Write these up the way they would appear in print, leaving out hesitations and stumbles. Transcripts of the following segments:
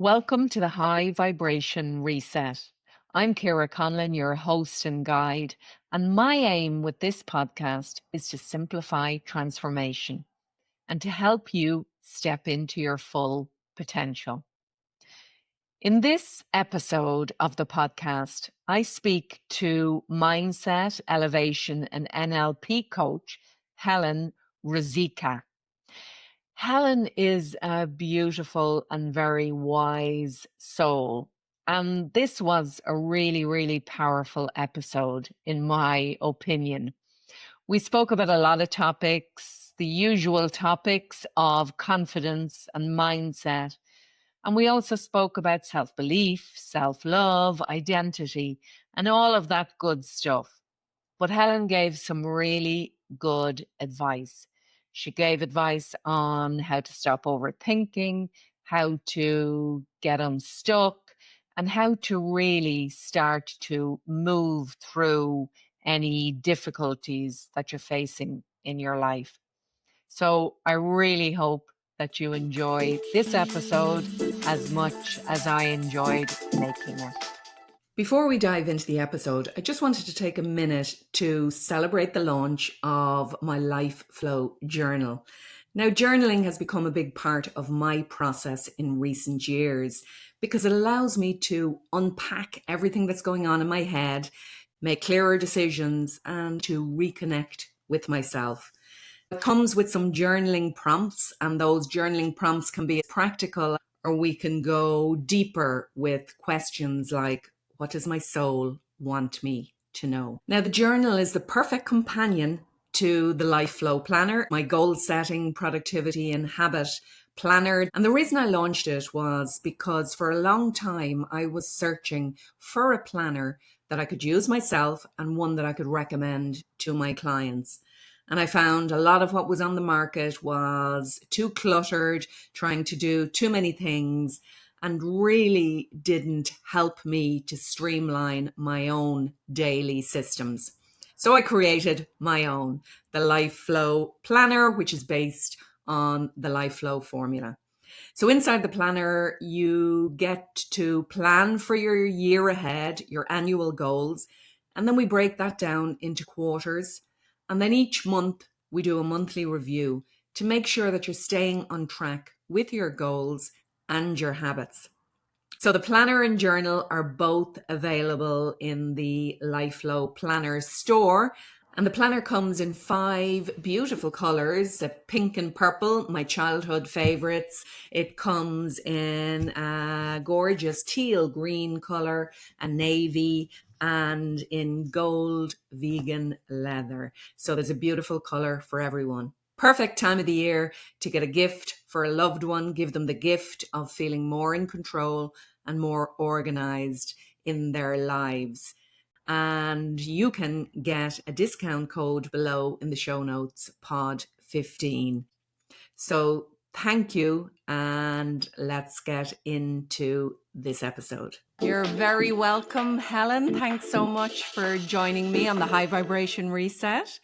Welcome to the High Vibration Reset. I'm Ciara Conlon, your host and guide, and my aim with this podcast is to simplify transformation and to help you step into your full potential. In this episode of the podcast, I speak to mindset, elevation, and NLP coach Helen Ruzicka. Helen is a beautiful and very wise soul. And this was a really, really powerful episode, in my opinion. We spoke about a lot of topics, the usual topics of confidence and mindset. And we also spoke about self belief, self love, identity, and all of that good stuff. But Helen gave some really good advice. She gave advice on how to stop overthinking, how to get unstuck, and how to really start to move through any difficulties that you're facing in your life. So I really hope that you enjoy this episode as much as I enjoyed making it. Before we dive into the episode, I just wanted to take a minute to celebrate the launch of my Life Flow journal. Now, journaling has become a big part of my process in recent years because it allows me to unpack everything that's going on in my head, make clearer decisions, and to reconnect with myself. It comes with some journaling prompts, and those journaling prompts can be practical, or we can go deeper with questions like, what does my soul want me to know? Now, the journal is the perfect companion to the Life Flow Planner, my goal setting, productivity, and habit planner. And the reason I launched it was because for a long time I was searching for a planner that I could use myself and one that I could recommend to my clients. And I found a lot of what was on the market was too cluttered, trying to do too many things, and really didn't help me to streamline my own daily systems. So I created my own, the Life Flow Planner, which is based on the Life Flow formula. So inside the planner, you get to plan for your year ahead, your annual goals, and then we break that down into quarters. And then each month, we do a monthly review to make sure that you're staying on track with your goals and your habits. So the planner and journal are both available in the Life Flow Planner store. And the planner comes in 5 beautiful colors, pink and purple, my childhood favorites. It comes in a gorgeous teal green color, a navy, and in gold vegan leather. So there's a beautiful color for everyone. Perfect time of the year to get a gift for a loved one, give them the gift of feeling more in control and more organized in their lives. And you can get a discount code below in the show notes, POD15. So thank you, and let's get into this episode. You're very welcome, Helen. Thanks so much for joining me on the High Vibration Reset.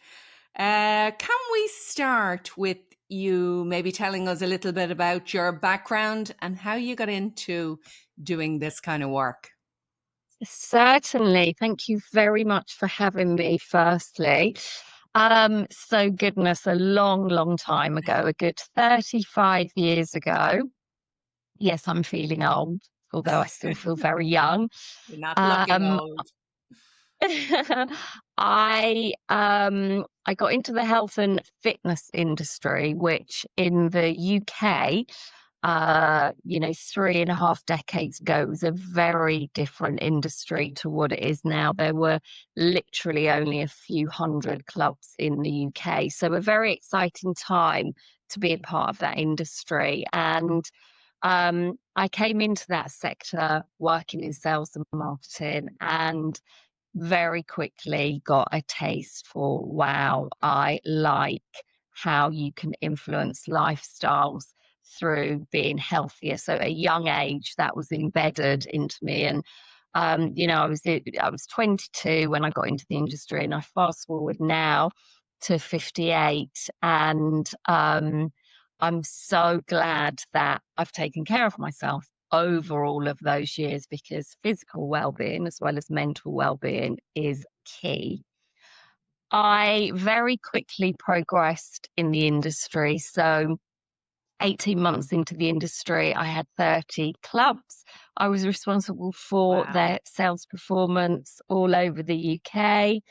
Can we start with you maybe telling us a little bit about your background and how you got into doing this kind of work? Certainly. Thank you very much for having me, firstly. So goodness, a long, long time ago, a good 35 years ago. Yes, I'm feeling old, although I still feel very young. You're not looking Um, old. I got into the health and fitness industry, which in the UK, 3.5 decades ago, it was a very different industry to what it is now. There were literally only a few hundred clubs in the UK. So a very exciting time to be a part of that industry. And I came into that sector working in sales and marketing, and very quickly got a taste for, wow, I like how you can influence lifestyles through being healthier. So at a young age, that was embedded into me. And I was 22 when I got into the industry, and I fast forward now to 58, and I'm so glad that I've taken care of myself over all of those years, because physical well-being as well as mental well-being is key. I very quickly progressed in the industry. So 18 months into the industry, I had 30 clubs. I was responsible for Wow. their sales performance all over the UK.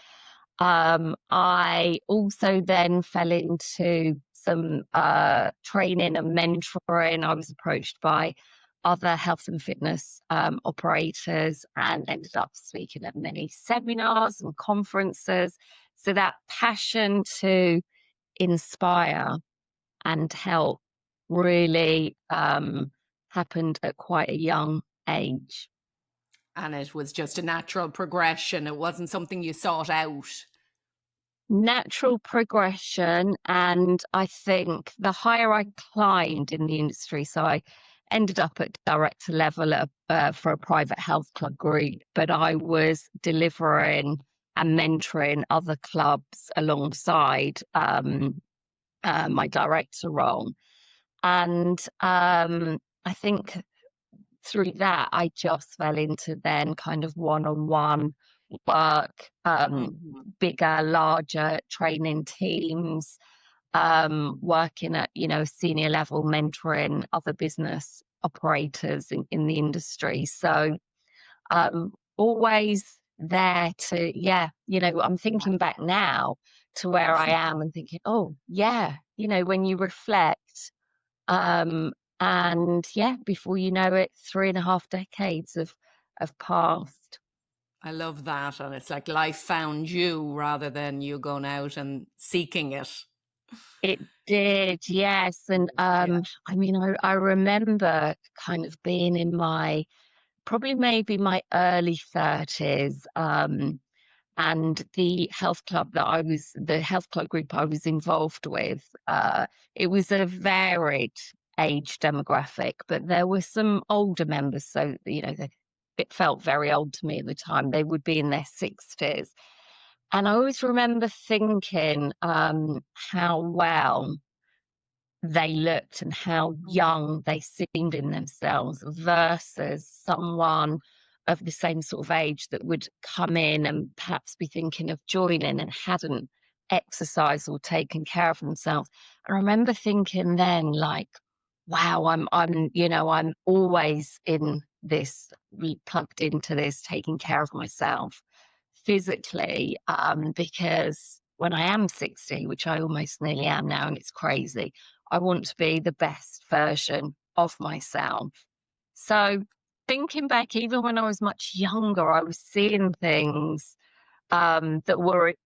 I also then fell into some training and mentoring. I was approached by other health and fitness operators and ended up speaking at many seminars and conferences. So that passion to inspire and help really happened at quite a young age. And it was just a natural progression. It wasn't something you sought out. Natural progression, and I think the higher I climbed in the industry, so I ended up at director level for a private health club group, but I was delivering and mentoring other clubs alongside my director role. And I think through that, I just fell into then kind of one-on-one work, Mhm. bigger, larger training teams, working at, senior level, mentoring other business operators in the industry. So always there to, I'm thinking back now to where I am and thinking, oh, yeah, when you reflect, um, and yeah, before you know it, 3.5 decades have passed. I love that. And it's like life found you rather than you going out and seeking it. It did, yes. And Yeah. I remember kind of being in my probably maybe my early 30s. And the health club group I was involved with, it was a varied age demographic, but there were some older members. So, it felt very old to me at the time. They would be in their 60s. And I always remember thinking how well they looked and how young they seemed in themselves versus someone of the same sort of age that would come in and perhaps be thinking of joining and hadn't exercised or taken care of themselves. I remember thinking then, like, wow, I'm always in this, plugged into this, taking care of myself physically, because when I am 60, which I almost nearly am now, and it's crazy, I want to be the best version of myself. So thinking back, even when I was much younger, I was seeing things that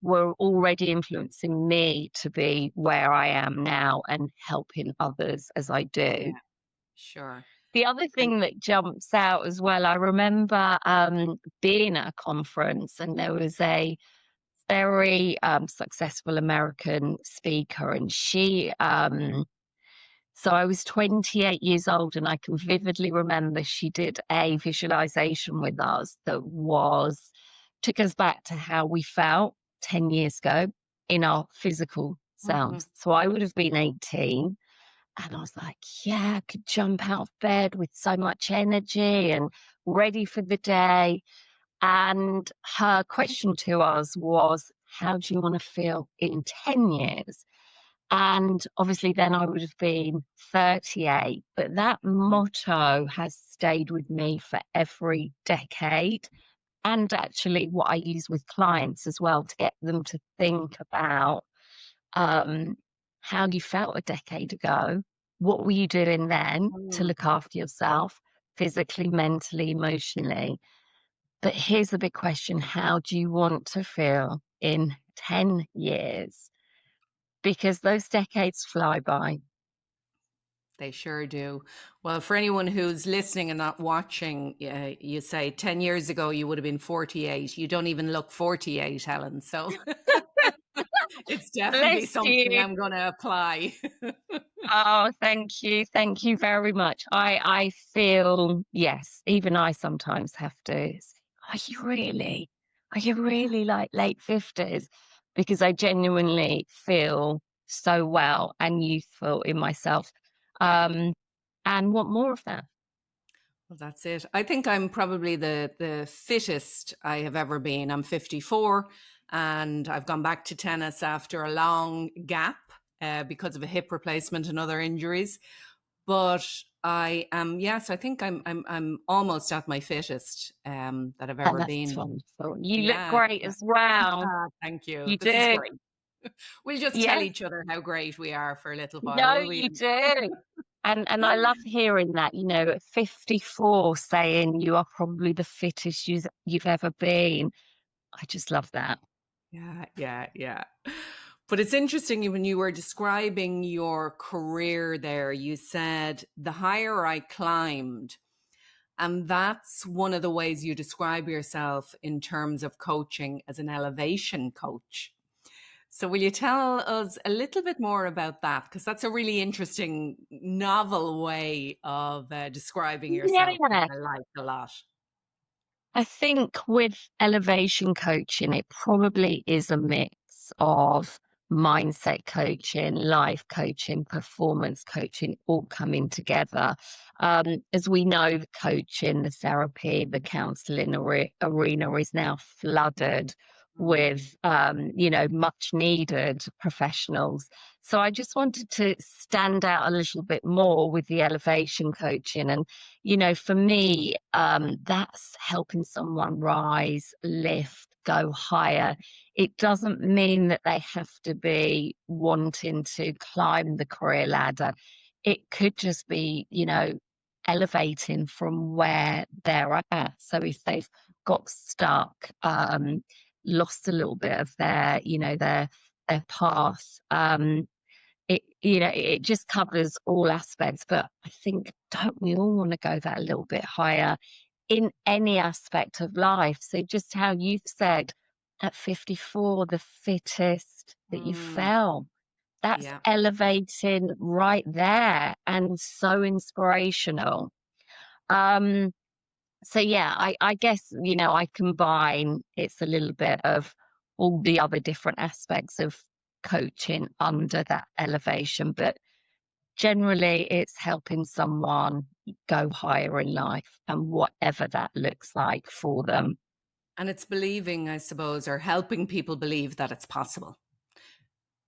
were already influencing me to be where I am now and helping others as I do. Yeah, sure. The other And thing that jumps out as well, I remember being at a conference, and there was a very successful American speaker, and so I was 28 years old, and I can vividly remember she did a visualization with us that took us back to how we felt 10 years ago in our physical Mhm. selves. So I would have been 18, and I was like, yeah, I could jump out of bed with so much energy and ready for the day. And her question to us was, how do you want to feel in 10 years? And obviously, then I would have been 38. But that motto has stayed with me for every decade. And actually, what I use with clients as well to get them to think about um, how you felt a decade ago. What were you doing then to Mm. look after yourself physically, mentally, emotionally? But here's the big question: how do you want to feel in 10 years? Because those decades fly by. They sure do. Well, for anyone who's listening and not watching, you say 10 years ago you would have been 48. You don't even look 48, Helen. So it's definitely Bless something you. I'm going to apply. Oh, thank you. Thank you very much. I feel, yes, even I sometimes have to say, are you really? Are you Yeah. really like late 50s? Because I genuinely feel so well and youthful in myself. Um, and want more of that. Well, that's it. I think I'm probably the fittest I have ever been. I'm 54 and I've gone back to tennis after a long gap because of a hip replacement and other injuries. But I am, yes, I think I'm almost at my fittest that I've And ever that's been. wonderful. You look Yeah, great yeah. as well. Thank you. You This is do. great. We'll just tell Yes. each other how great we are for a little while, No, will we? you do. And I love hearing that, at 54 saying you are probably the fittest you've ever been. I just love that. Yeah, yeah, yeah. But it's interesting when you were describing your career there, you said the higher I climbed. And that's one of the ways you describe yourself in terms of coaching as an elevation coach. So, will you tell us a little bit more about that? Because that's a really interesting, novel way of describing yourself, which Yeah. I like a lot. I think with elevation coaching, it probably is a mix of mindset coaching, life coaching, performance coaching, all coming together. As we know, the coaching, the therapy, the counseling arena is now flooded Mm. with, much needed professionals. So I just wanted to stand out a little bit more with the elevation coaching. And for me, that's helping someone rise, lift, go higher. It doesn't mean that they have to be wanting to climb the career ladder. It could just be, elevating from where they're at. So if they've got stuck, lost a little bit of their path, it just covers all aspects, but I think, don't we all want to go that little bit higher in any aspect of life? So just how you've said at 54, the fittest that you Mm. felt, that's Yeah. elevating right there and so inspirational. Um, so yeah, I guess, I combine it's a little bit of all the other different aspects of coaching under that elevation, but generally, it's helping someone go higher in life and whatever that looks like for them. And it's believing, I suppose, or helping people believe that it's possible.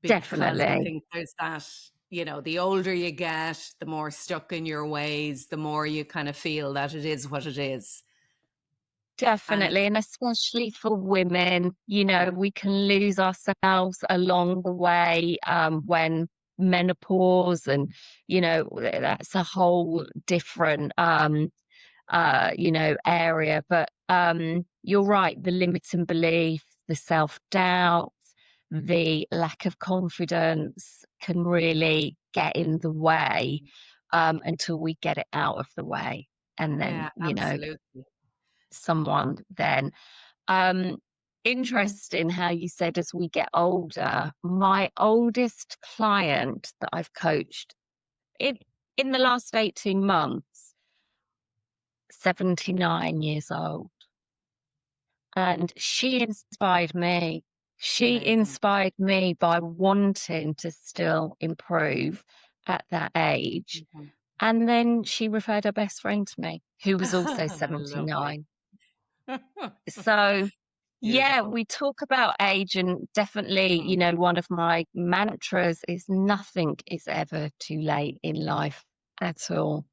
Because I Definitely, think there's that, the older you get, the more stuck in your ways, the more you kind of feel that it is what it is. And definitely. And especially for women, yeah, we can lose ourselves along the way when menopause and, that's a whole different area. But you're right, the limiting belief, the self-doubt, the lack of confidence can really get in the way until we get it out of the way. And then, yeah, absolutely. someone then. Um, Interesting how you said as we get older, my oldest client that I've coached in, in the last 18 months, 79 years old. And she inspired me. She Amazing. inspired me by wanting to still improve at that age. Mhm. And then she referred her best friend to me, who was also Lovely. 79. So, yeah, Beautiful. we talk about age, and definitely, Mm, one of my mantras is nothing is ever too late in life at all.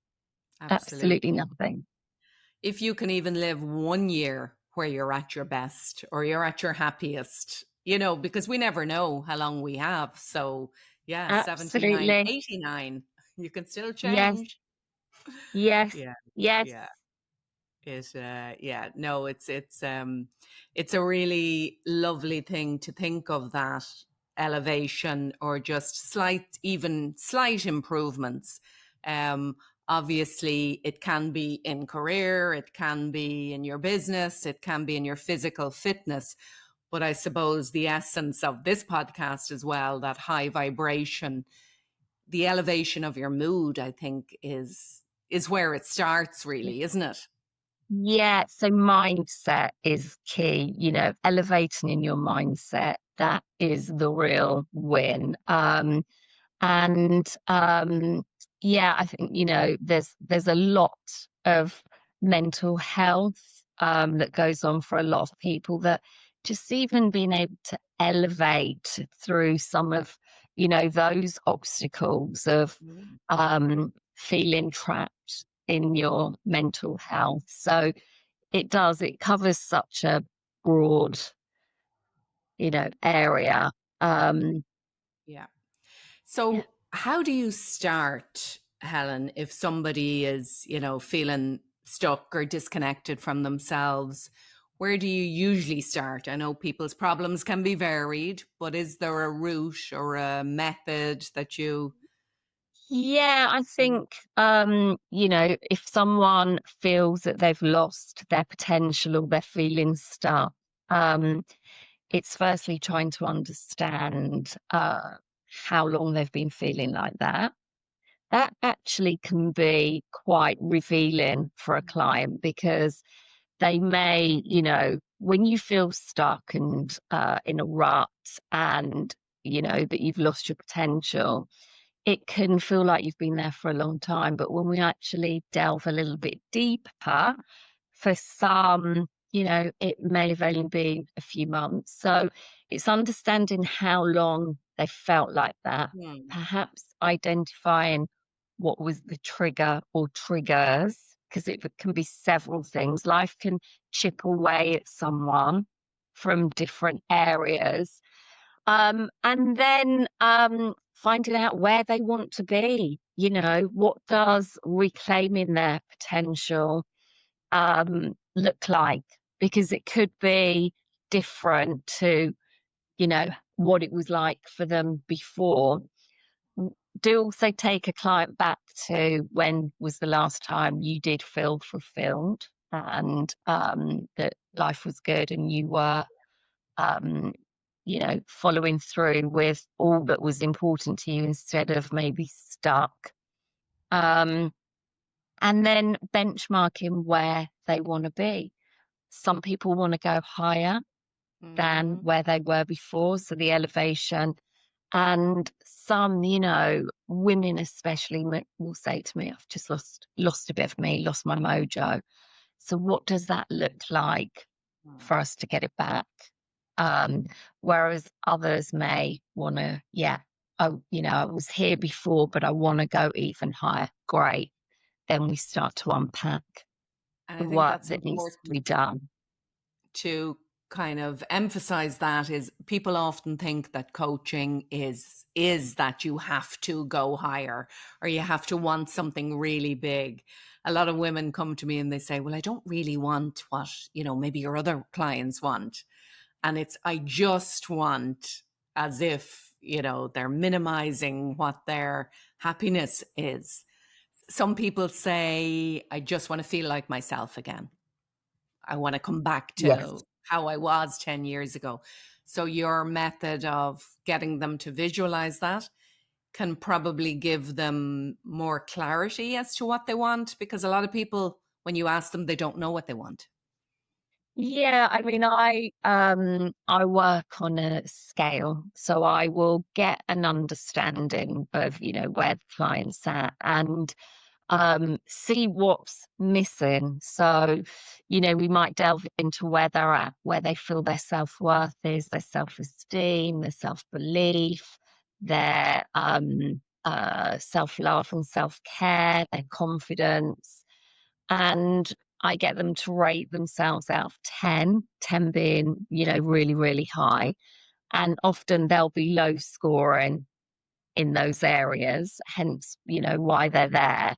Absolutely absolutely. nothing. If you can even live 1 year where you're at your best or you're at your happiest, because we never know how long we have. So, yeah, 79, Absolutely. 89, you can still Yes, change. yes, Yeah, yes. yeah. Yeah, no, it's a really lovely thing to think of, that elevation or just even slight improvements. Um, Obviously it can be in career, it can be in your business, it can be in your physical fitness. But I suppose the essence of this podcast as well, that high vibration, the elevation of your mood, I think is where it starts really, isn't it? Yeah, so mindset is key, elevating in your mindset. That is the real win. And yeah, I think, there's a lot of mental health that goes on for a lot of people, that just even being able to elevate through some of, those obstacles of Mm. feeling trapped in your mental health. So it covers such a broad, area. Yeah. Yeah. So, how do you start, Helen, if somebody is, feeling stuck or disconnected from themselves? Where do you usually start? I know people's problems can be varied, but is there a route or a method that you? Yeah, I think, if someone feels that they've lost their potential or they're feeling stuck, um, it's firstly trying to understand how long they've been feeling like that. That actually can be quite revealing for a client, because they may, when you feel stuck and in a rut, and, that you've lost your potential, it can feel like you've been there for a long time. But when we actually delve a little bit deeper, for some, it may have only been a few months. So it's understanding how long they felt like that, Hmm. perhaps identifying what was the trigger or triggers, because it can be several things. Life can chip away at someone from different areas. And then finding out where they want to be. What does reclaiming their potential look like? Because it could be different to, what it was like for them before. Do also take a client back to when was the last time you did feel fulfilled, and that life was good and you were um, following through with all that was important to you, instead of maybe stuck. Um, and then benchmarking where they want to be. Some people want to go higher than Mm-hmm. where they were before, so the elevation. And some, women especially will say to me, I've just lost a bit of me, lost my mojo. So what does that look like for us to get it back? Um, Whereas others may want to, I was here before, but I want to go even higher. Great. Then we start to unpack And the I think work that's that needs to important be done. to kind of emphasize. That is, people often think that coaching is that you have to go higher or you have to want something really big. A lot of women come to me and they say, well, I don't really want what, maybe your other clients want. And it's, I just want, as if, they're minimizing what their happiness is. Some people say, I just want to feel like myself again. I want to come back to Yes. how I was 10 years ago. So your method of getting them to visualize that can probably give them more clarity as to what they want, because a lot of people, when you ask them, they don't know what they want. Yeah, I mean, I work on a scale, so I will get an understanding of, where the client's at, and see what's missing. So, we might delve into where they're at, where they feel their self-worth is, their self-esteem, their self-belief, their self-love and self-care, their confidence. And I get them to rate themselves out of 10, 10 being, really, really high. And often they'll be low scoring in those areas, hence, why they're there.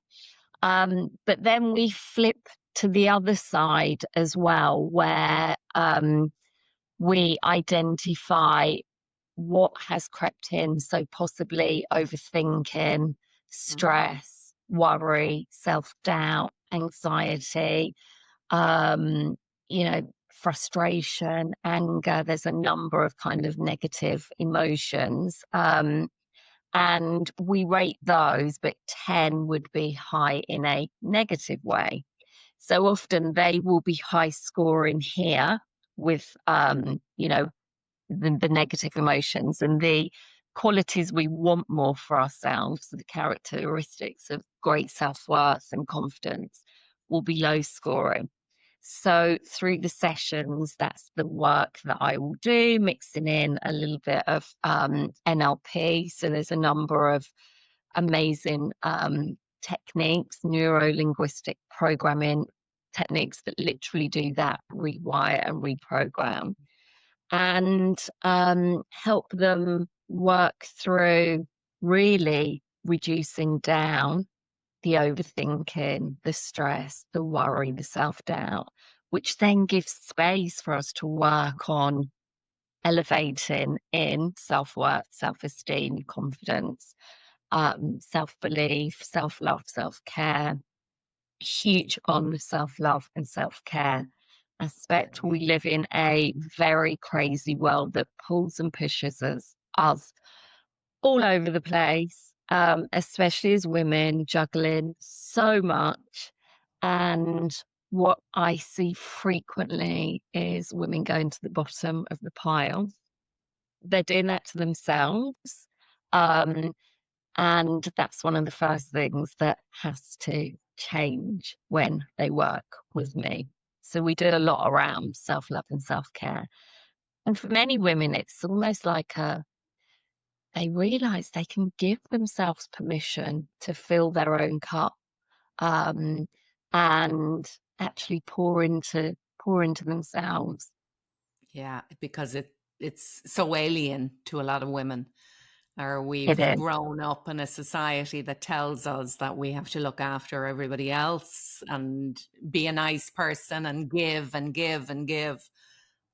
But then we flip to the other side as well, where we identify what has crept in. So possibly overthinking, Mm-hmm. stress, worry, self-doubt, anxiety, um, frustration, anger. There's a number of kind of negative emotions. And we rate those, but 10 would be high in a negative way. So often they will be high scoring here with, the negative emotions and the qualities we want more for ourselves, the characteristics of great self worth and confidence. will be low scoring. So through the sessions, that's the work that I will do, mixing in a little bit of NLP. So there's a number of amazing techniques, neuro linguistic programming techniques that literally do that, rewire and reprogram, and help them work through really reducing down the overthinking, the stress, the worry, the self-doubt, which then gives space for us to work on elevating in self-worth, self-esteem, confidence, self-belief, self-love, self-care. Huge on the self-love and self-care aspect. We live in a very crazy world that pulls and pushes us all over the place, especially as women, juggling so much. And what I see frequently is women going to the bottom of the pile. They're doing that to themselves. And that's one of the first things that has to change when they work with me. So we do a lot around self-love and self-care. And for many women, it's almost like they realize they can give themselves permission to fill their own cup, and actually pour into themselves. Yeah, because it's so alien to a lot of women. Or It we've is. grown up in a society that tells us that we have to look after everybody else and be a nice person and give and give and give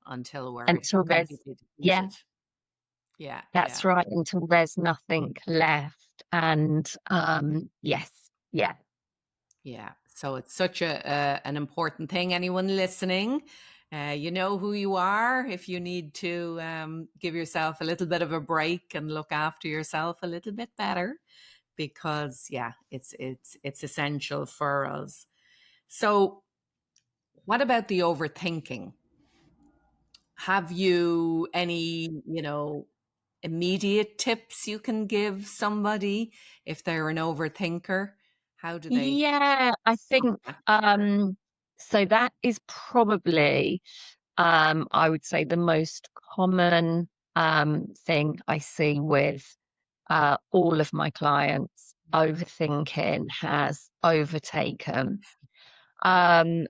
until we're Until there's, completely yeah, depleted. Yeah, that's yeah, right, until there's nothing left. And yes, yeah. yeah. So it's such an important thing. Anyone listening, you know who you are. If you need to give yourself a little bit of a break and look after yourself a little bit better, because yeah, it's essential for us. So what about the overthinking? Have you any, immediate tips you can give somebody if they're an overthinker? How do they? Yeah, I think so that is probably I would say the most common thing I see with all of my clients. Overthinking has overtaken. There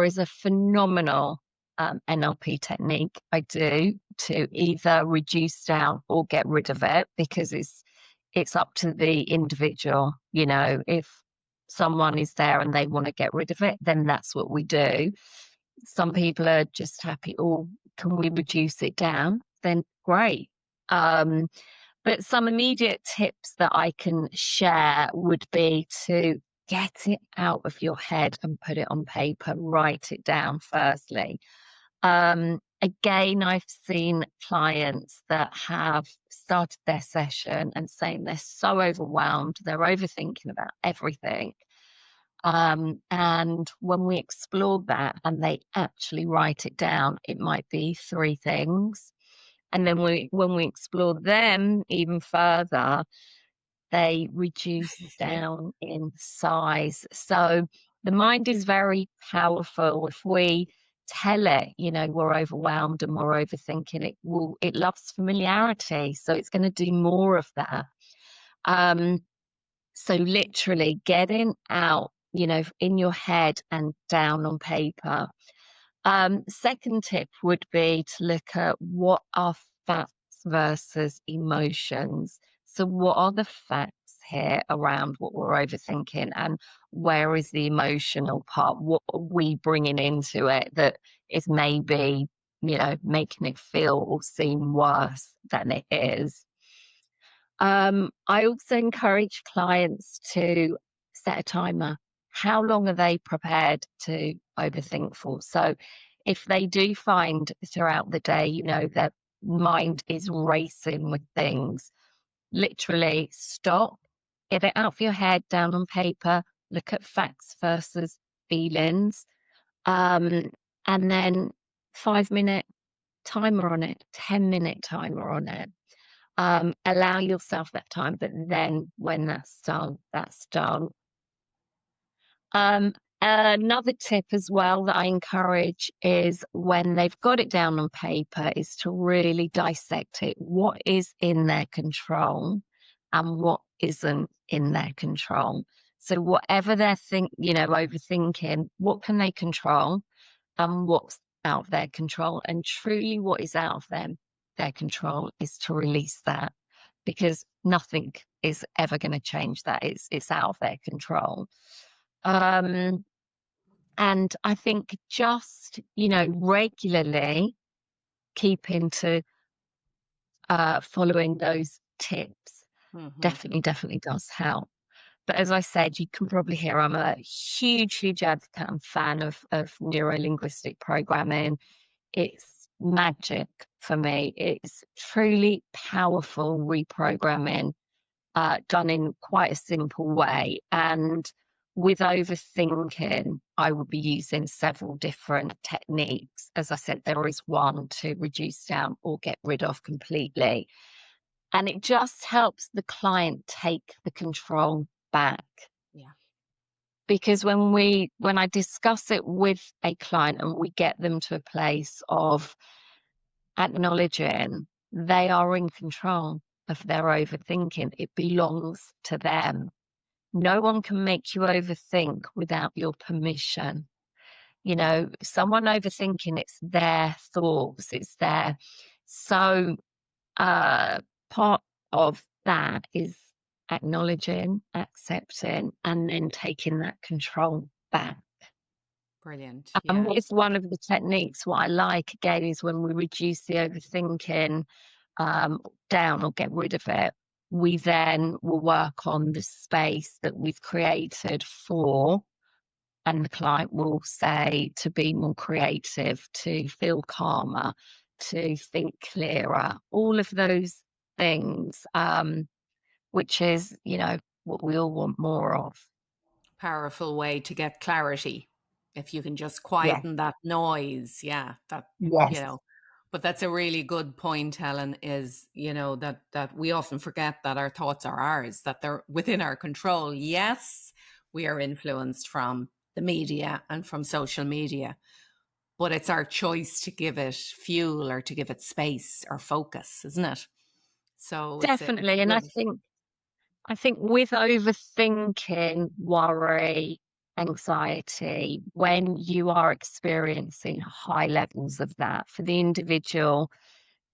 is a phenomenal NLP technique I do to either reduce down or get rid of it, because it's up to the individual. You know, if someone is there and they want to get rid of it, then that's what we do. Some people are just happy, oh, can we reduce it down? Then great. But some immediate tips that I can share would be to get it out of your head and put it on paper, write it down firstly. Again, I've seen clients that have started their session and saying they're so overwhelmed, they're overthinking about everything. And when we explore that and they actually write it down, it might be 3 things. And then when we explore them even further, they reduce down in size. So the mind is very powerful. If we tell it, we're overwhelmed and we're overthinking, it loves familiarity. So it's going to do more of that. So literally getting out, in your head and down on paper. Second tip would be to look at what are facts versus emotions. So what are the facts here around what we're overthinking, and where is the emotional part? What are we bringing into it that is maybe, making it feel or seem worse than it is? I also encourage clients to set a timer. How long are they prepared to overthink for? So if they do find throughout the day, their mind is racing with things, literally stop, get it out of your head, down on paper, look at facts versus feelings, and then 5-minute timer on it, 10-minute timer on it. Allow yourself that time, but then when that's done, that's done. Another tip as well that I encourage is when they've got it down on paper is to really dissect it. What is in their control and what isn't in their control? So whatever they're overthinking, what can they control and what's out of their control? And truly what is out of their control is to release that, because nothing is ever going to change that. It's out of their control. And I think just, regularly keeping to following those tips definitely does help. But as I said, you can probably hear I'm a huge advocate and fan of neuro-linguistic programming. It's magic for me. It's truly powerful reprogramming, done in quite a simple way. And with overthinking, I will be using several different techniques. As I said, there is one to reduce down or get rid of completely. And it just helps the client take the control back. Yeah. Because when I discuss it with a client and we get them to a place of acknowledging they are in control of their overthinking, it belongs to them. No one can make you overthink without your permission. Someone overthinking, it's their thoughts, it's their. So part of that is acknowledging, accepting, and then taking that control back. Brilliant. And Yeah. with one of the techniques, what I like again is when we reduce the overthinking down or get rid of it, we then will work on the space that we've created for, and the client will say, to be more creative, to feel calmer, to think clearer, all of those things, which is, what we all want more of. Powerful way to get clarity. If you can just Yeah. quieten that noise. Yeah. Yes. But that's a really good point, Helen, is, that we often forget that our thoughts are ours, that they're within our control. Yes, we are influenced from the media and from social media, but it's our choice to give it fuel or to give it space or focus, isn't it? So Definitely. it's And good. I think with overthinking, worry, anxiety, when you are experiencing high levels of that, for the individual,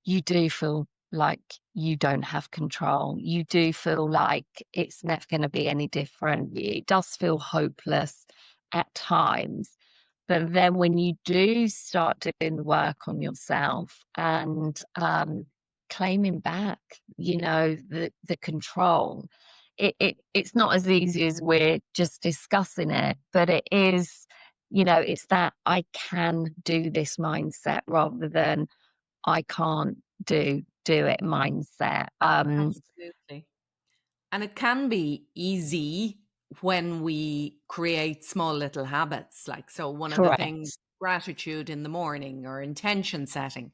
you do feel like you don't have control. You do feel like it's never going to be any different. It does feel hopeless at times. But then when you do start doing the work on yourself and claiming back, the control, it's not as easy as we're just discussing it, but it is, it's that I can do this mindset rather than I can't do it mindset. Absolutely. And it can be easy when we create small little habits. So one of the things, Correct. gratitude in the morning or intention setting,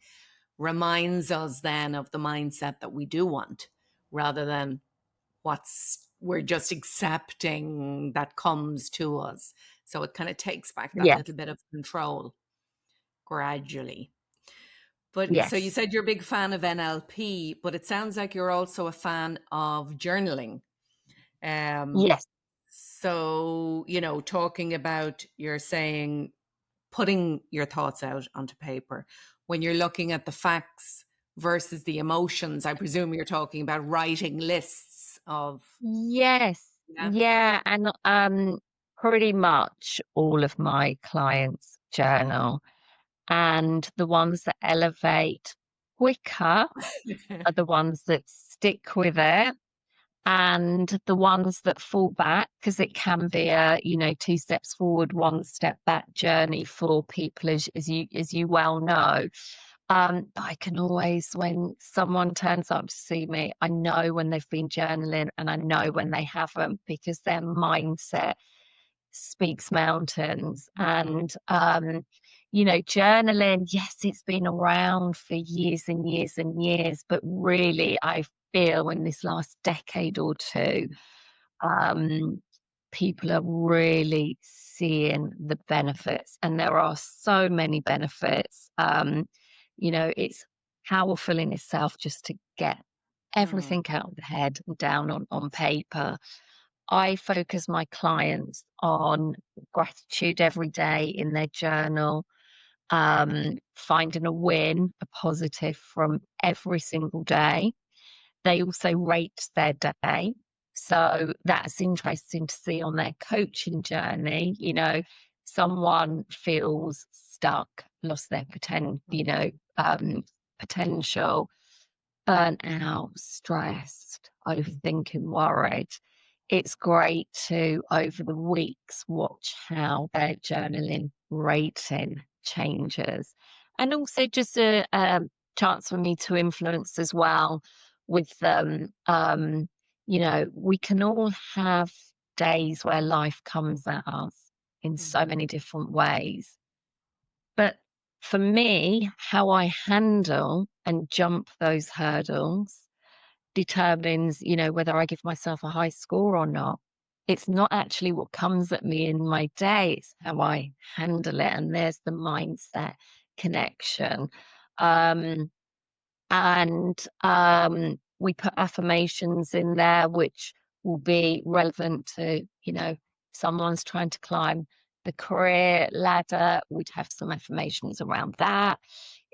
reminds us then of the mindset that we do want, rather than we're just accepting that comes to us. So it kind of takes back that Yes. little bit of control gradually. But so you Yes. said you're a big fan of NLP, but it sounds like you're also a fan of journaling. Yes. So, talking about, you're saying, putting your thoughts out onto paper. When you're looking at the facts versus the emotions, I presume you're talking about writing lists of. Yes. Yeah. Yeah. And pretty much all of my clients journal, and the ones that elevate quicker are the ones that stick with it. And the ones that fall back, because it can be a, 2 steps forward, 1 step back journey for people, as you well know. I can always, when someone turns up to see me, I know when they've been journaling and I know when they haven't, because their mindset speaks mountains. And journaling, yes, it's been around for years and years and years, but really I feel in this last decade or two, people are really seeing the benefits, and there are so many benefits. It's powerful in itself just to get everything out of the head and down on paper. I focus my clients on gratitude every day in their journal, finding a win, a positive from every single day. They also rate their day. So that's interesting to see on their coaching journey. Someone feels stuck, lost their potential, burnt out, stressed, overthinking, worried. It's great to, over the weeks, watch how their journaling rating changes. And also just a chance for me to influence as well with them. We can all have days where life comes at us in so many different ways. But for me, how I handle and jump those hurdles determines, whether I give myself a high score or not. It's not actually what comes at me in my day, it's how I handle it. And there's the mindset connection. We put affirmations in there which will be relevant to, someone's trying to climb the career ladder. We'd have some affirmations around that.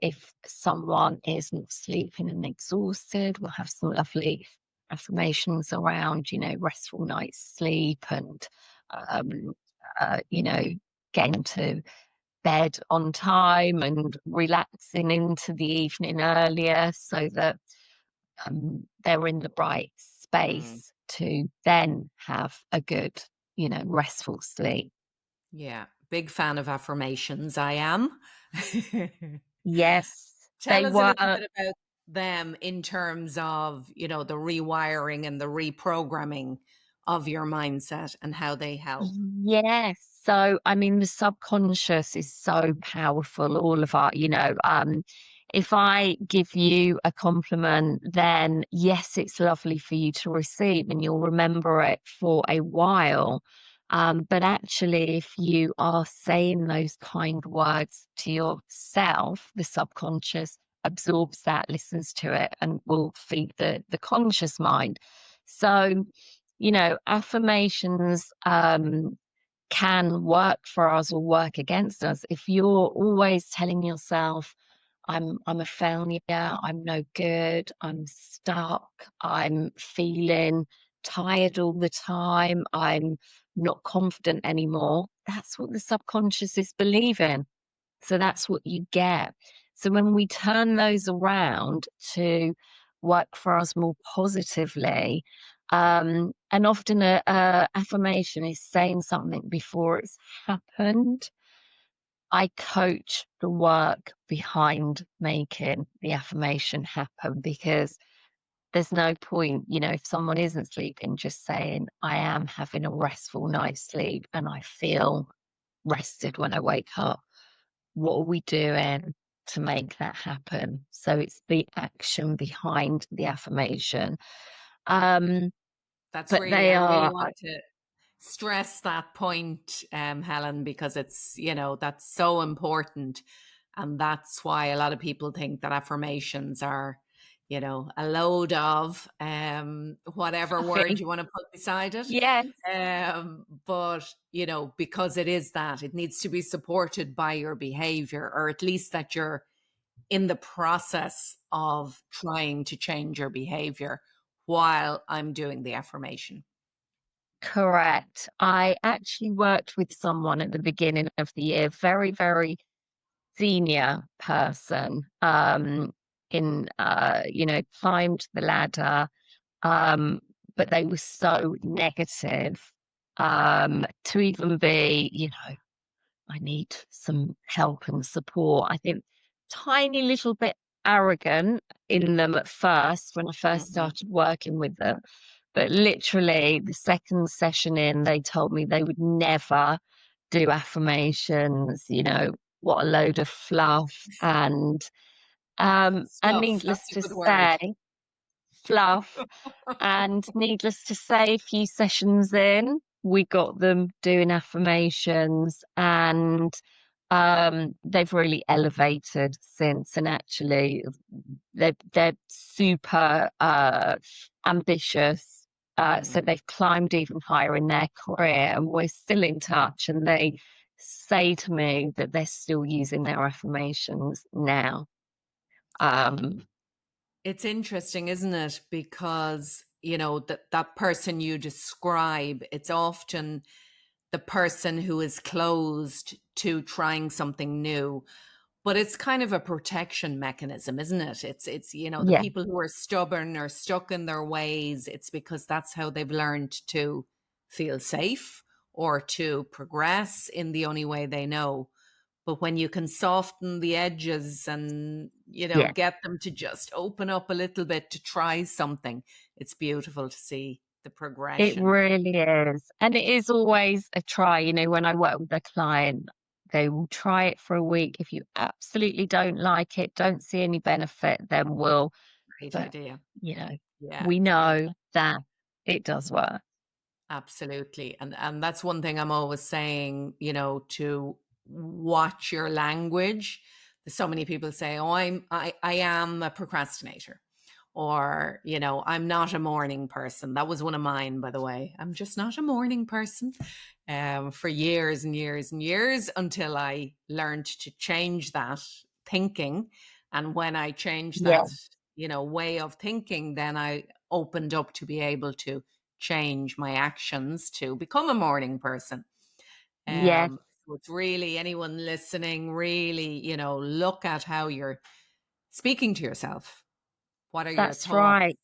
If someone is not sleeping and exhausted, we'll have some lovely affirmations around, restful night's sleep and, getting to bed on time and relaxing into the evening earlier so that they're in the right space to then have a good, restful sleep. Yeah, big fan of affirmations. I am. Yes. Tell us a little bit about them in terms of, the rewiring and the reprogramming of your mindset and how they help. Yes. So, the subconscious is so powerful. All of our, if I give you a compliment, then yes, it's lovely for you to receive and you'll remember it for a while. But actually, if you are saying those kind words to yourself, the subconscious absorbs that, listens to it, and will feed the conscious mind. So, affirmations can work for us or work against us. If you're always telling yourself, I'm a failure, I'm no good, I'm stuck, I'm feeling tired all the time, I'm not confident anymore, that's what the subconscious is believing. So that's what you get. So when we turn those around to work for us more positively, and often a affirmation is saying something before it's happened. I coach the work behind making the affirmation happen, because there's no point, if someone isn't sleeping, just saying, I am having a restful night's sleep and I feel rested when I wake up. What are we doing to make that happen? So it's the action behind the affirmation. That's But really, they I really are, want to stress that point, Helen, because it's, that's so important. And that's why a lot of people think that affirmations are, a load of whatever word you want to put beside it. yes, But, because it is that, it needs to be supported by your behavior, or at least that you're in the process of trying to change your behavior while I'm doing the affirmation. correct. I actually worked with someone at the beginning of the year, very, very senior person, climbed the ladder, but they were so negative, to even be, I need some help and support. I think tiny little bit arrogant in them at first when I first started working with them. But literally the second session in, they told me they would never do affirmations, what a load of fluff. And needless That's a to good word. say, fluff. And needless to say, a few sessions in, we got them doing affirmations, and they've really elevated since. And actually, they're super ambitious. So they've climbed even higher in their career, and we're still in touch. And they say to me that they're still using their affirmations now. It's interesting, isn't it? Because, you know, that person you describe, it's often the person who is closed to trying something new. But it's kind of a protection mechanism, isn't it? It's you know, the Yeah, people who are stubborn or stuck in their ways, it's because that's how they've learned to feel safe or to progress in the only way they know. But when you can soften the edges and, you know, yeah. get them to just open up a little bit to try something, it's beautiful to see the It progression. really is. And it is always a try. You know, when I work with a client, they will try it for a week. If you absolutely don't like it, don't see any benefit, then we'll, Great but, idea. you know, Yeah, we yeah. know that it does work. Absolutely. And that's one thing I'm always saying, you know, to watch your language. So many people say, "Oh, I am a procrastinator." Or, you know, "I'm not a morning person." That was one of mine, by the way. I'm just not a morning person. For years and years and years, until I learned to change that thinking. And when I changed Yeah. that, you know, way of thinking, then I opened up to be able to change my actions to become a morning person. Yes, So it's really, anyone listening, really, you know, look at how you're speaking to yourself. What are your that's thoughts? right.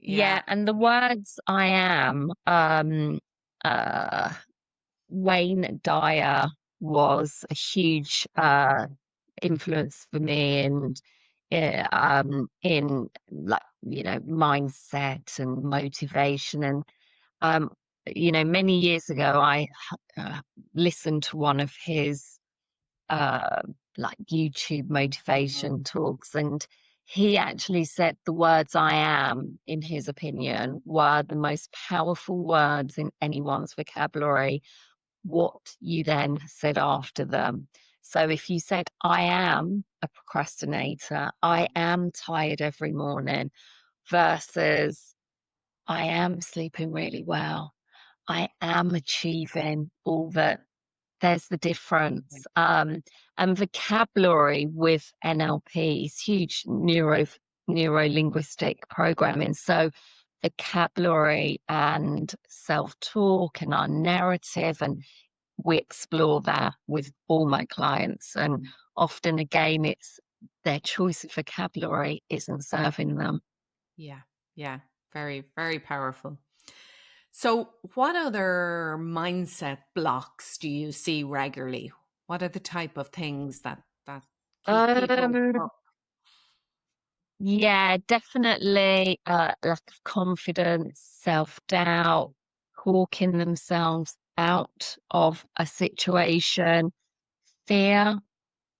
Yeah. Yeah. And the words I am, uh, Wayne Dyer was a huge influence for me, and in, like, you know, mindset and motivation. And um you know, many years ago I uh, listened to one of his uh like YouTube motivation talks, and he actually said the words "I am," in his opinion, were the most powerful words in anyone's vocabulary. What you then said after them. So if you said, "I am a procrastinator, I am tired every morning," versus, "I am sleeping really well, I am achieving all that," there's the difference. And vocabulary with NLP is huge, neuro-linguistic programming. So vocabulary and self-talk and our narrative, and we explore that with all my clients. And often, again, it's their choice of vocabulary isn't serving them. Yeah. Yeah. Very, very powerful. So, what other mindset blocks do you see regularly? What are the type of things that keep people Um, up? yeah, definitely lack of confidence, self-doubt, talking themselves out of a situation, fear.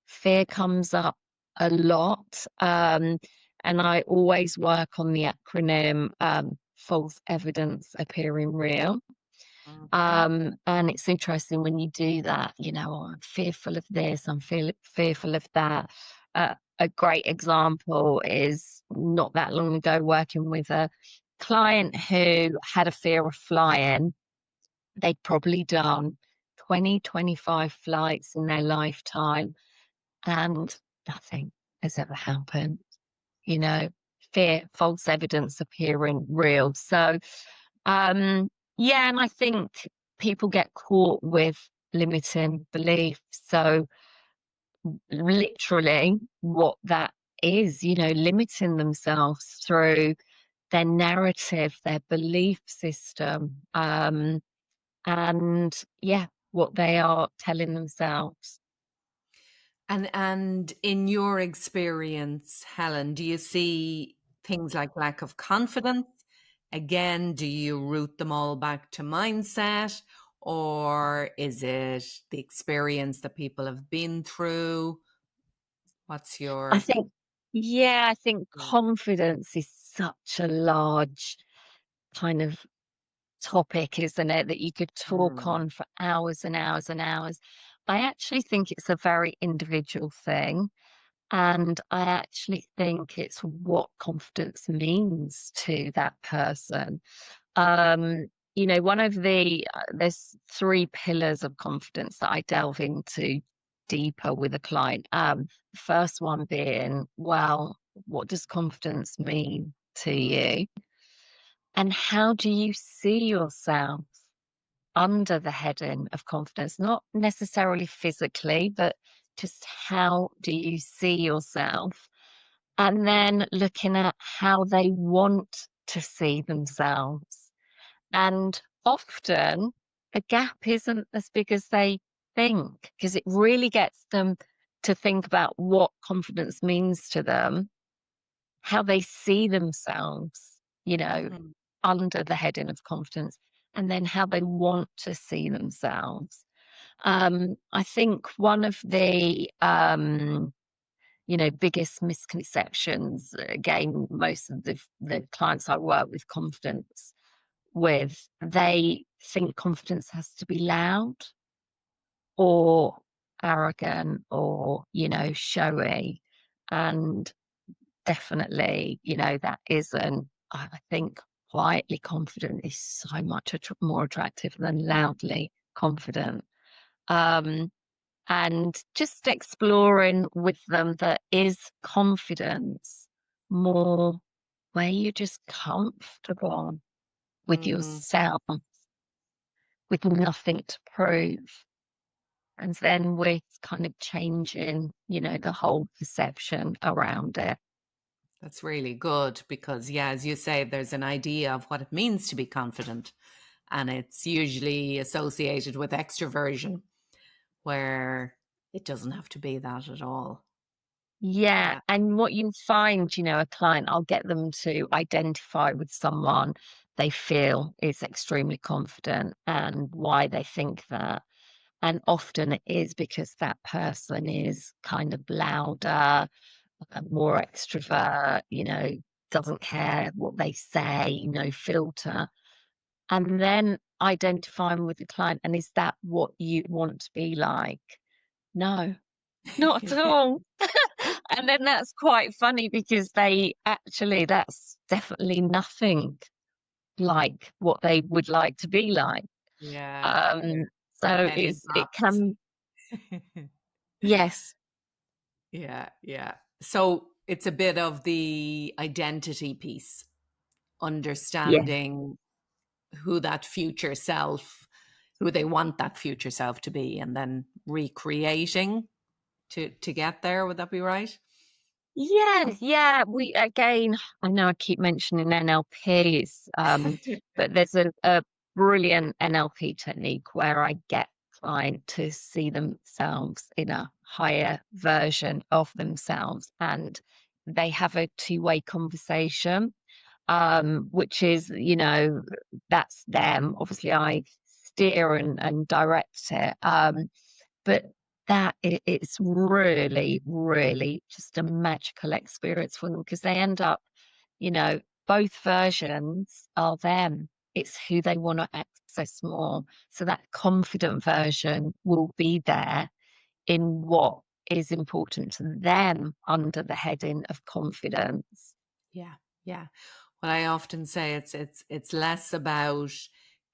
Fear comes up a lot. And I always work on the acronym false evidence appearing real. Mhm. And it's interesting when you do that, you know, "Oh, I'm fearful of this, I'm fearful of that." A great example is not that long ago working with a client who had a fear of flying. They'd probably done 20, 25 flights in their lifetime, and nothing has ever happened. You know, fear, false evidence appearing real. So, yeah, and I think people get caught with limiting beliefs. So, literally, what that is, you know, limiting themselves through their narrative, their belief system, and yeah, what they are telling themselves. And in your experience, Helen, do you see things like lack of confidence? Again, do you root them all back to mindset, or is it the experience that people have been through? What's I your think, yeah, I think Yeah. confidence is such a large kind of topic, isn't it, that you could talk Mm. on for hours and hours and hours. I actually think it's a very individual thing. And I actually think it's what confidence means to that person. One of there's 3 pillars of confidence that I delve into deeper with a client. The first one being, well, what does confidence mean to you? And how do you see yourself under the heading of confidence? Not necessarily physically, but just how do you see yourself? And then looking at how they want to see themselves. And often the gap isn't as big as they think, because it really gets them to think about what confidence means to them, how they see themselves, Mhm. under the heading of confidence, and then how they want to see themselves. I think one of the biggest misconceptions, again, most of the clients I work with confidence with, they think confidence has to be loud or arrogant or, showy. And definitely, that isn't, I think quietly confident is so much more attractive than loudly confident. Um, and just exploring with them that is confidence more where you're just comfortable with Mhm. yourself, with nothing to prove. And then we're kind of changing, the whole perception around it. That's really good because, yeah, as you say, there's an idea of what it means to be confident, and it's usually associated with extroversion, where it doesn't have to be that at all. Yeah. Yeah. And what you find, a client, I'll get them to identify with someone they feel is extremely confident and why they think that. And often it is because that person is kind of louder, more extrovert, doesn't care what they say, no filter. And then identifying with the client, and is that what you want to be like? No, not at all. And then that's quite funny because that's definitely nothing like what they would like to be like. Yeah. Um, The so penny it drops. can, yes, Yeah, yeah. So it's a bit of the identity piece, yeah. understanding who that future self, who they want that future self to be, and then recreating to get there. Would that be right? Yeah, yeah. I know I keep mentioning NLPs, but there's a brilliant NLP technique where I get client to see themselves in a higher version of themselves, and they have a two-way conversation, which is, that's them. Obviously, I steer and direct it. But it's really, really just a magical experience for them because they end up, both versions are them. It's who they want to access more. So that confident version will be there in what is important to them under the heading of confidence. Yeah, yeah. What I often say, it's less about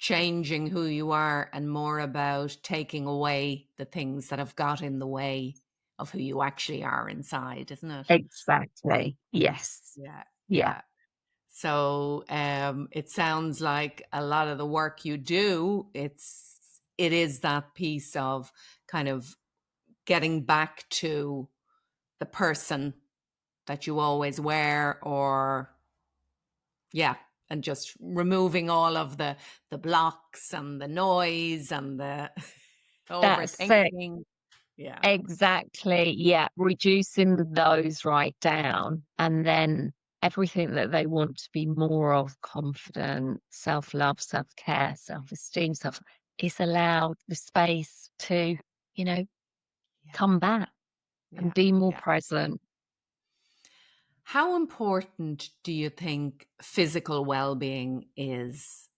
changing who you are and more about taking away the things that have got in the way of who you actually are inside, isn't it? Exactly. Yes. Yeah, Yeah. yeah. So it sounds like a lot of the work you do, it is that piece of kind of getting back to the person that you always were, or yeah, and just removing all of the blocks and the noise and the That's it. overthinking. Yeah. Exactly. Yeah. Reducing those right down. And then everything that they want to be more of, confident, self love, self care, self esteem, is allowed the space to, you know, Yeah. come back and Yeah. be more Yeah. present. How important do you think physical well-being is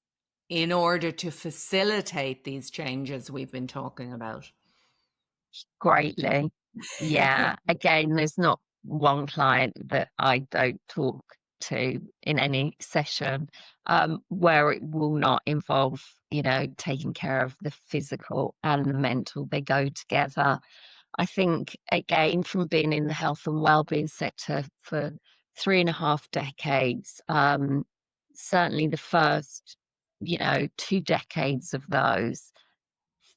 in order to facilitate these changes we've been talking about? Greatly. Yeah. Again, there's not one client that I don't talk to in any session where it will not involve, taking care of the physical and the mental. They go together. I think, again, from being in the health and wellbeing sector for 3.5 decades, certainly the first, 2 decades of those,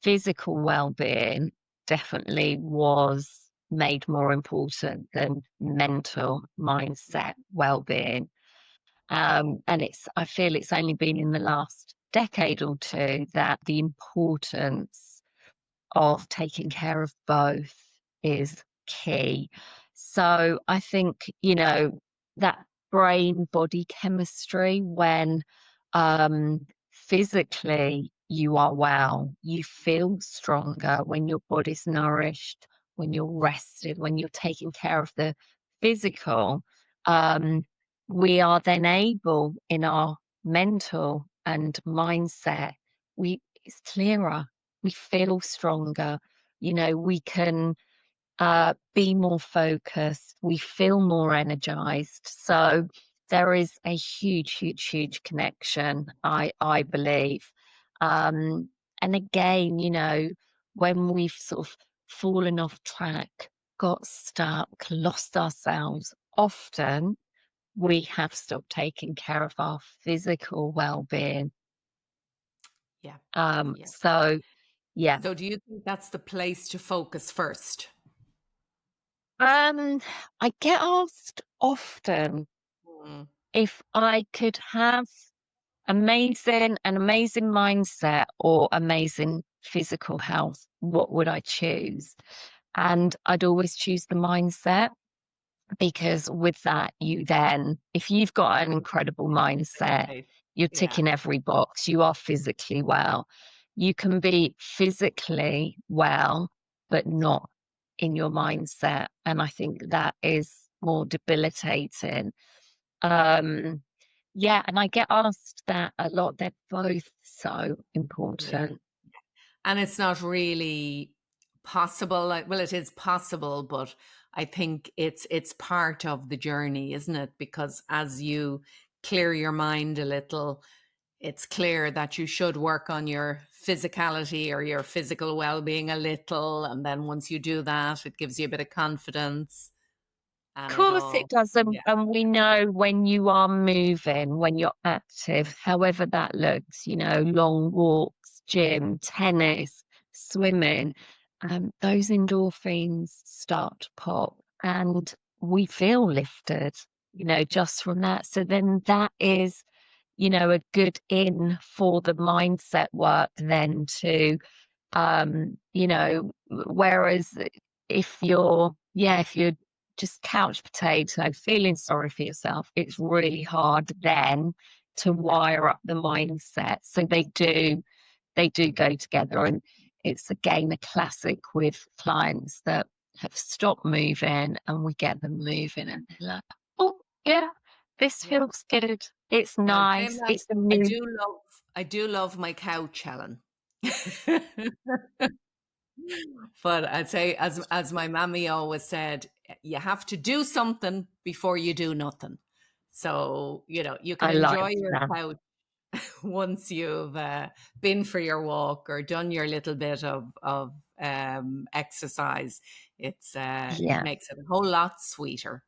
physical well-being definitely was made more important than mental mindset well-being. And I feel it's only been in the last decade or two that the importance of taking care of both is key. So I think, that brain body chemistry, when physically you are well, you feel stronger when your body's nourished, when you're rested, when you're taking care of the physical, we are then able in our mental and mindset, it's clearer, we feel stronger, we can be more focused, we feel more energized. So there is a huge connection, I believe. And again, when we've sort of fallen off track, got stuck, lost ourselves, often we have stopped taking care of our physical well-being. Yeah. So yeah. So do you think that's the place to focus first? I get asked often if I could have an amazing mindset or amazing physical health, what would I choose? And I'd always choose the mindset, because with that, if you've got an incredible mindset, Right. you're Yeah. ticking every box, you are physically well. You can be physically well, but not in your mindset. And I think that is more debilitating. Yeah, and I get asked that a lot. They're both so important. And it's not really possible. Well, it is possible, but I think it's part of the journey, isn't it? Because as you clear your mind a little, it's clear that you should work on your physicality or your physical well-being a little, and then once you do that, it gives you a bit of confidence. Of And course it does. And we know when you are moving, when you're active, however that looks, long walks, gym, tennis, swimming, those endorphins start to pop and we feel lifted, just from that. So then that is, a good in for the mindset work then to, whereas if you're just couch potato, feeling sorry for yourself, it's really hard then to wire up the mindset. So they do go together. And it's again a classic with clients that have stopped moving and we get them moving and they're like, oh yeah, this feels good. It's now, nice. It's a I new. do love my couch, Helen. But I'd say, as my mammy always said, you have to do something before you do nothing. So, you can I like enjoy your that. couch once you've been for your walk or done your little bit of exercise. It makes it a whole lot sweeter.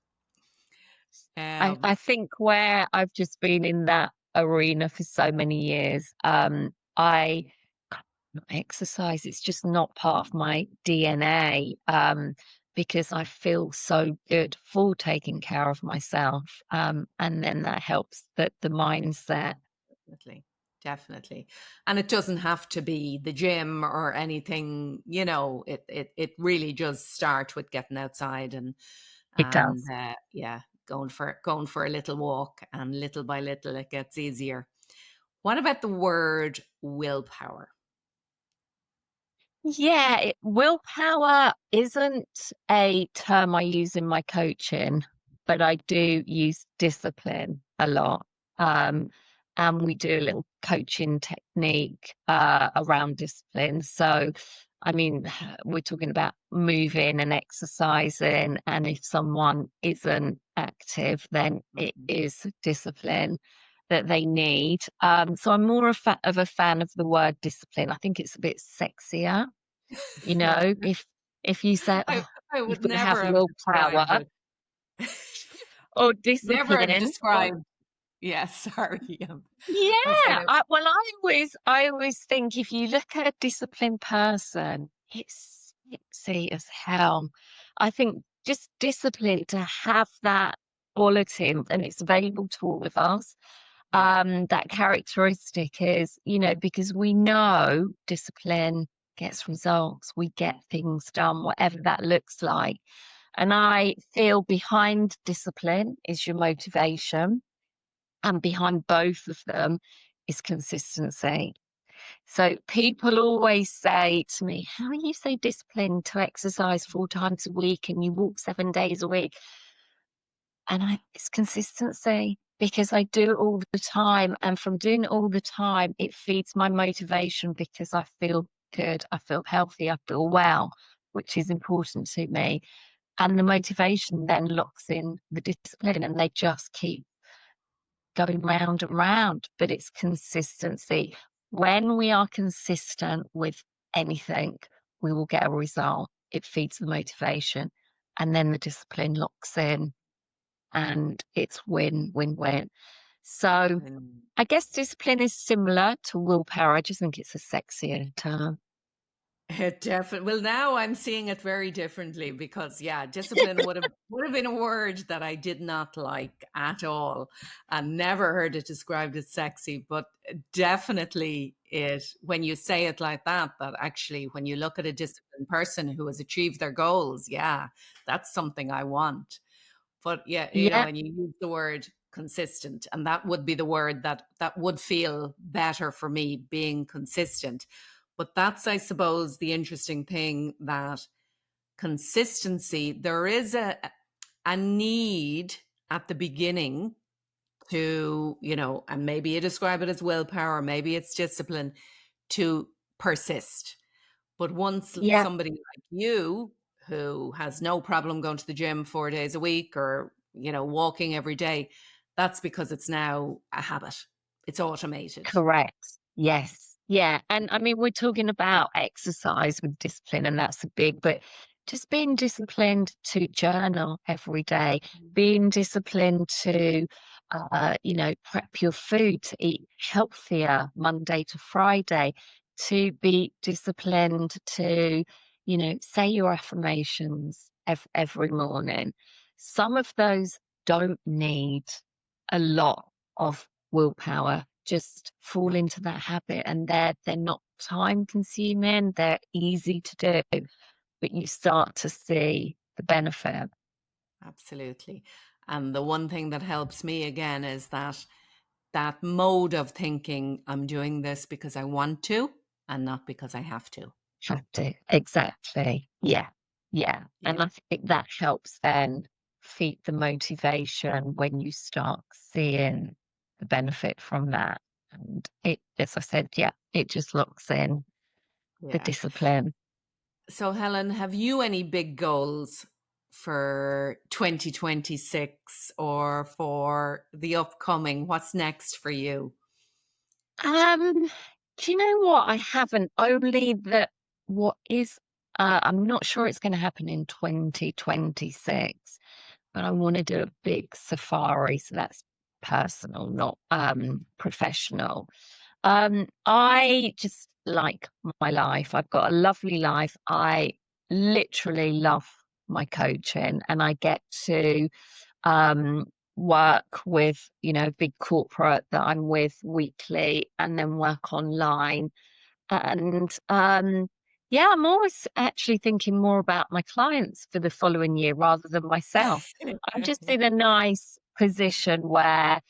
I think where I've just been in that arena for so many years, I can't exercise. It's just not part of my DNA, because I feel so good for taking care of myself. And then that helps the mindset. Definitely. And it doesn't have to be the gym or anything, it really does start with getting outside and It does. going for a little walk, and little by little it gets easier. What about the word willpower? Yeah, willpower isn't a term I use in my coaching, but I do use discipline a lot. and we do a little coaching technique around discipline. So, I mean, we're talking about moving and exercising, and if someone isn't active, then it is discipline that they need. So I'm more of a fan of the word discipline. I think it's a bit sexier, you know, if you say, oh, I you've would got to have never have willpower described it. or Never have discipline. described. Yes, sorry. I was Yeah, gonna. I always think if you look at a disciplined person, it's sexy as hell. I think just discipline to have that quality, and it's available to all of us. Yeah. That characteristic is, you know, because we know discipline gets results, we get things done, whatever that looks like. And I feel behind discipline is your motivation, and behind both of them is consistency. So people always say to me, how are you so disciplined to exercise 4 times a week and you walk 7 days a week? And it's consistency, because I do it all the time. And from doing it all the time, it feeds my motivation because I feel good, I feel healthy, I feel well, which is important to me. And the motivation then locks in the discipline, and they just keep going round and round. But it's consistency. When we are consistent with anything, we will get a result. It feeds the motivation, and then the discipline locks in, and it's win, win, win. So And I guess discipline is similar to willpower. I just think it's a sexier term. it definitely. Well, now I'm seeing it very differently because, yeah, discipline would have been a word that I did not like at all, and never heard it described as sexy. But definitely, when you say it like that, that actually, when you look at a disciplined person who has achieved their goals, yeah, that's something I want. But yeah, Yeah, and you use the word consistent, and that would be the word that would feel better for me, being consistent. But that's, I suppose, the interesting thing, that consistency, there is a need at the beginning to, and maybe you describe it as willpower, maybe it's discipline, to persist. But once yeah, somebody like you, who has no problem going to the gym 4 days a week, or, walking every day, that's because it's now a habit. It's automated. correct. Yes. Yeah. And I mean, we're talking about exercise with discipline, and that's a big, but just being disciplined to journal every day, being disciplined to, prep your food to eat healthier Monday to Friday, to be disciplined to, say your affirmations every morning. Some of those don't need a lot of willpower. Just fall Yeah, into that habit, and they're not time consuming, they're easy to do, but you start to see the benefit. absolutely. And the one thing that helps me again is that mode of thinking, I'm doing this because I want to, and not because I have to. Have to, exactly. Yeah, yeah. Yeah. And I think that helps then feed the motivation when you start seeing the benefit from that. And it, as I said, yeah, it just locks in the Yeah. discipline. So, Helen, have you any big goals for 2026 or for the upcoming? What's next for you? Um, do you know what? I haven't. Only that what is, I'm not sure it's going to happen in 2026, but I want to do a big safari. So that's personal, not professional. I just like my life. I've got a lovely life. I literally love my coaching, and I get to work with, big corporate that I'm with weekly, and then work online. And yeah, I'm always actually thinking more about my clients for the following year rather than myself. I'm just in a nice position where,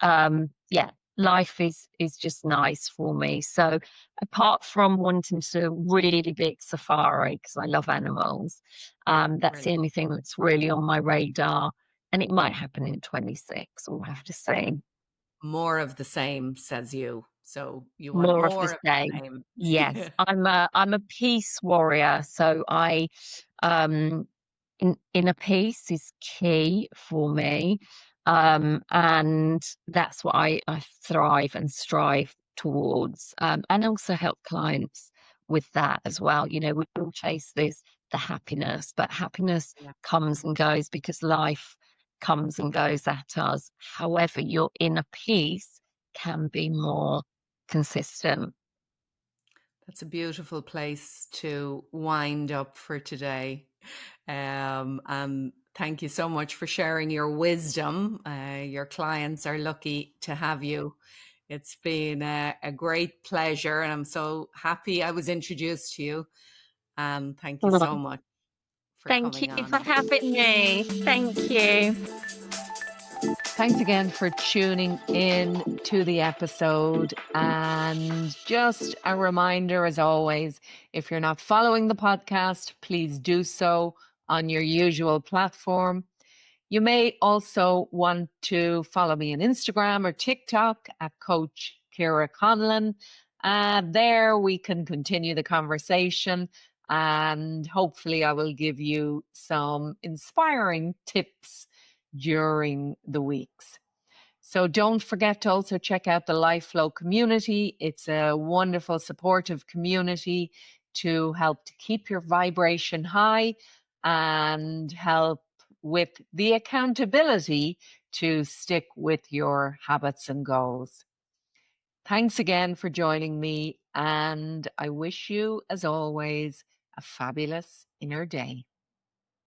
yeah, life is just nice for me. So apart from wanting to really big safari, because I love animals, that's the Brilliant. only thing that's really on my radar. And it might happen in 26. We'll have to see. More of the same, says you. So you want More of more the of the same. same. Yes, I'm a peace warrior, so I inner peace is key for me, and that's what I thrive and strive towards, and also help clients with that as well. You know, we all chase the happiness, but happiness Yeah. comes and goes because life comes and goes at us. However, your inner peace can be more consistent. That's a beautiful place to wind up for today. And thank you so much for sharing your wisdom. Your clients are lucky to have you. It's been a great pleasure, and I'm so happy I was introduced to you. And thank you so much for Thank you coming on. for having me. Thank you. Thanks again for tuning in to the episode. And just a reminder, as always, if you're not following the podcast, please do so on your usual platform. You may also want to follow me on Instagram or TikTok at Coach Ciara Conlon. There we can continue the conversation, and hopefully I will give you some inspiring tips during the weeks. So don't forget to also check out the Life Flow community. It's a wonderful, supportive community to help to keep your vibration high and help with the accountability to stick with your habits and goals. Thanks again for joining me, and I wish you, as always, a fabulous inner day.